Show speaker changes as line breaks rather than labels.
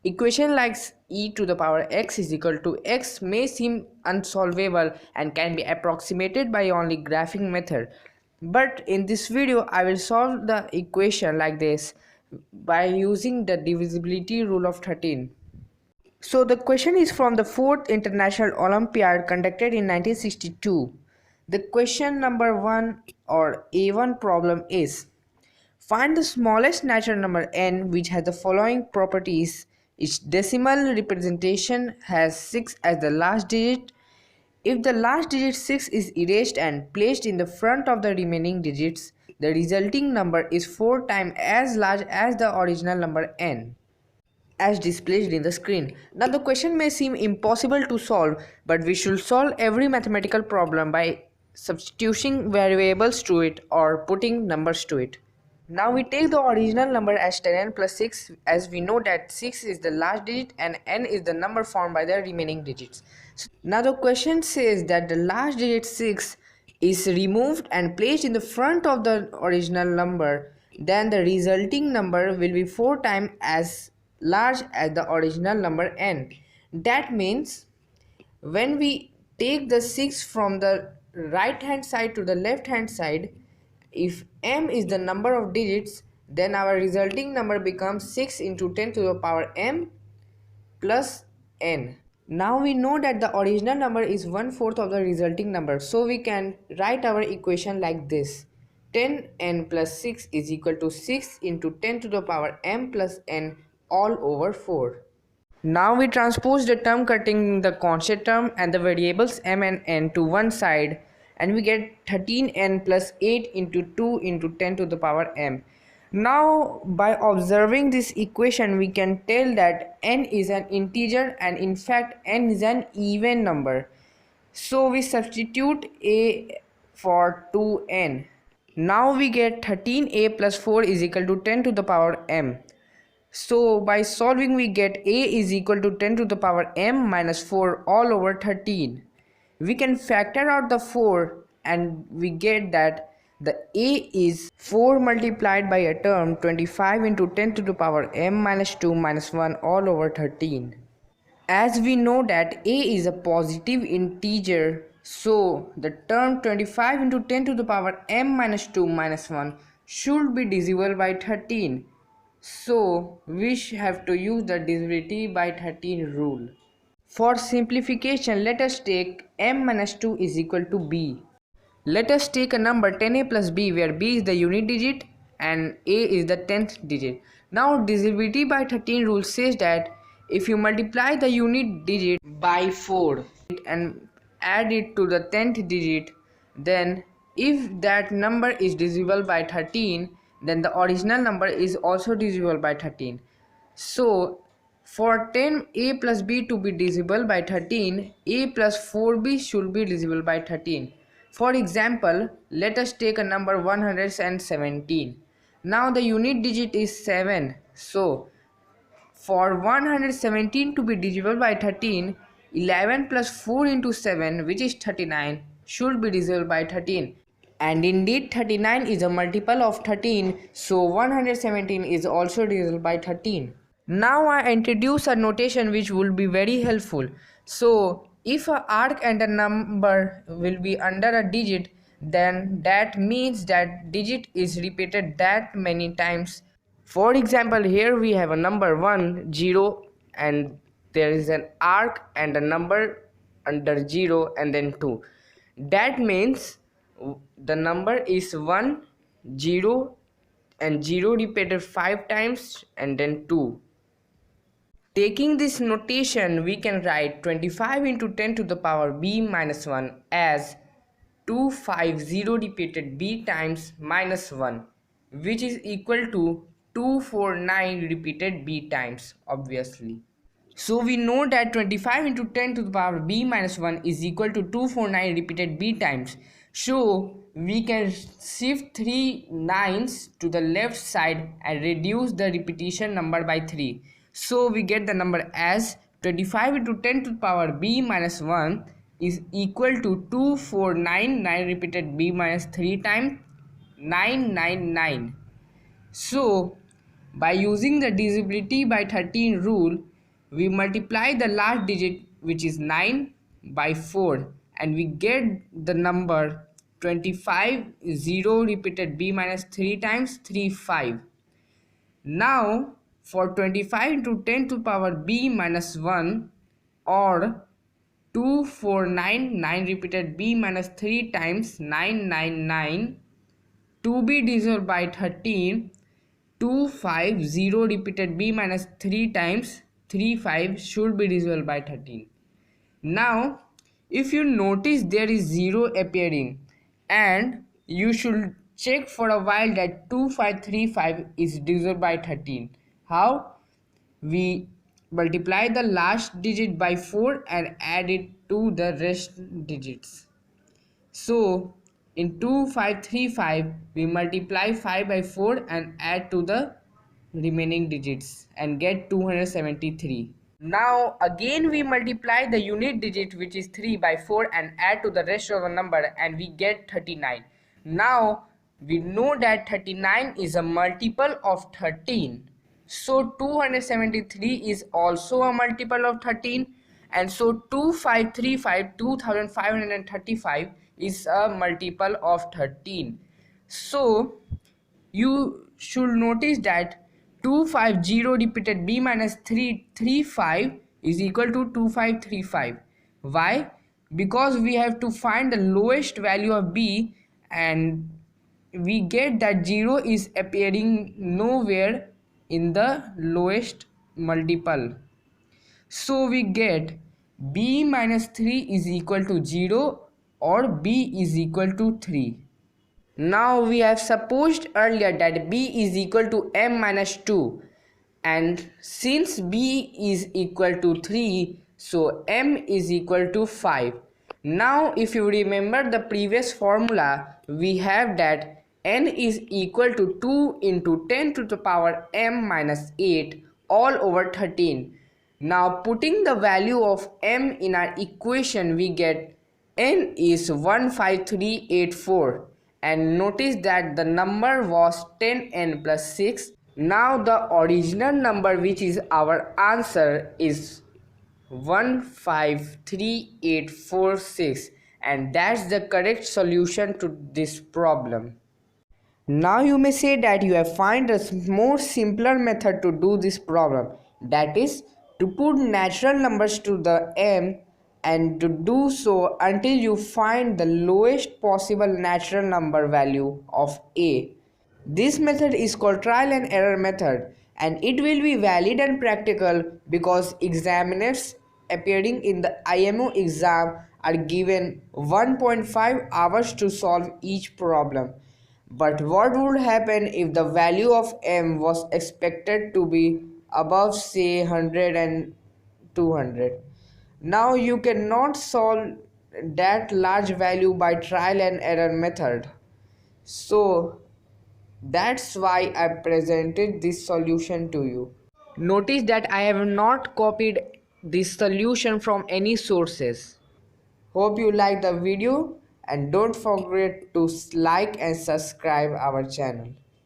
Equation like e to the power x is equal to x may seem unsolvable and can be approximated by only graphing method. But in this video I will solve the equation like this by using the divisibility rule of 13. So the question is from the 4th International Olympiad conducted in 1962. The question number 1 or A1 problem is: find the smallest natural number n which has the following properties. Its decimal representation has 6 as the last digit. If the last digit 6 is erased and placed in the front of the remaining digits, the resulting number is 4 times as large as the original number n, as displayed in the screen. Now the question may seem impossible to solve, but we should solve every mathematical problem by substituting variables to it or putting numbers to it. Now we take the original number as 10n plus 6, as we know that 6 is the last digit and n is the number formed by the remaining digits. Now the question says that the last digit 6 is removed and placed in the front of the original number, then the resulting number will be 4 times as large as the original number n. That means when we take the 6 from the right hand side to the left hand side, if m is the number of digits, then our resulting number becomes 6 into 10 to the power m plus n. Now we know that the original number is 1/4 of the resulting number, so we can write our equation like this: 10n plus 6 is equal to 6 into 10 to the power m plus n all over 4. Now we transpose the term cutting the constant term and the variables m and n to one side, and we get 13n plus 8 into 2 into 10 to the power m. Now by observing this equation we can tell that n is an integer and in fact n is an even number. So we substitute a for 2n. Now we get 13a plus 4 is equal to 10 to the power m. So by solving we get a is equal to 10 to the power m minus 4 all over 13. We can factor out the 4 and we get that the a is 4 multiplied by a term 25 into 10 to the power m minus 2 minus 1 all over 13. As we know that a is a positive integer, so the term 25 into 10 to the power m minus 2 minus 1 should be divisible by 13. So we have to use the divisibility by 13 rule. For simplification, let us take m minus 2 is equal to b. Let us take a number 10a plus b, where b is the unit digit and a is the 10th digit. Now divisibility by 13 rule says that if you multiply the unit digit by 4 and add it to the 10th digit, then if that number is divisible by 13, then the original number is also divisible by 13. So for 10a plus b to be divisible by 13, a plus 4b should be divisible by 13. For example, let us take a number 117. Now the unit digit is 7. So for 117 to be divisible by 13, 11 plus 4 into 7, which is 39, should be divisible by 13. And indeed 39 is a multiple of 13, so 117 is also divisible by 13. Now I introduce a notation which will be very helpful. So if an arc and a number will be under a digit, then that means that digit is repeated that many times. For example, here we have a number 1, 0, and there is an arc and a number under 0 and then 2. That means the number is 1, 0 and 0 repeated 5 times and then 2. Taking this notation, we can write 25 into 10 to the power b minus 1 as 250 repeated b times minus 1, which is equal to 249 repeated b times, obviously. So we know that 25 into 10 to the power b minus 1 is equal to 249 repeated b times. So we can shift 3 nines to the left side and reduce the repetition number by 3. So we get the number as 25 into 10 to the power b minus 1 is equal to 2499 repeated b minus 3 times 999. So By using the divisibility by 13 rule, we multiply the last digit, which is 9, by 4, and we get the number 25. 0 repeated b minus 3 times 3 5. Now for 25 into 10 to the power b minus 1, or 2499 repeated b minus 3 times 999, to be divisible by 13, 250 repeated b minus 3 times 35 should be divisible by 13. Now if you notice there is 0 appearing, and you should check for a while that 2535 is divisible by 13. How? We multiply the last digit by 4 and add it to the rest digits. So in 2535 we multiply 5 by 4 and add to the remaining digits and get 273. Now again we multiply the unit digit, which is 3, by 4 and add to the rest of the number, and we get 39. Now we know that 39 is a multiple of 13. So 273 is also a multiple of 13, and so 2535 is a multiple of 13. So you should notice that 250 repeated b minus 335 is equal to 2535. Why? Because we have to find the lowest value of b, and we get that 0 is appearing nowhere in the lowest multiple. So we get b minus 3 is equal to 0, or b is equal to 3. Now we have supposed earlier that b is equal to m minus 2, and since b is equal to 3, so m is equal to 5. Now if you remember the previous formula, we have that n is equal to 2 into 10 to the power m minus 8 all over 13. Now putting the value of m in our equation, we get n is 15384, and notice that the number was 10n plus 6. Now the original number, which is our answer, is 153846, and that's the correct solution to this problem. Now you may say that you have found a more simpler method to do this problem, that is to put natural numbers to the m, and to do so until you find the lowest possible natural number value of a. This method is called trial and error method, and it will be valid and practical because examiners appearing in the IMO exam are given 1.5 hours to solve each problem. But what would happen if the value of m was expected to be above, say, 100 and 200? Now you cannot solve that large value by trial and error method. So that's why I presented this solution to you. Notice that I have not copied this solution from any sources. Hope you like the video, and don't forget to like and subscribe our channel.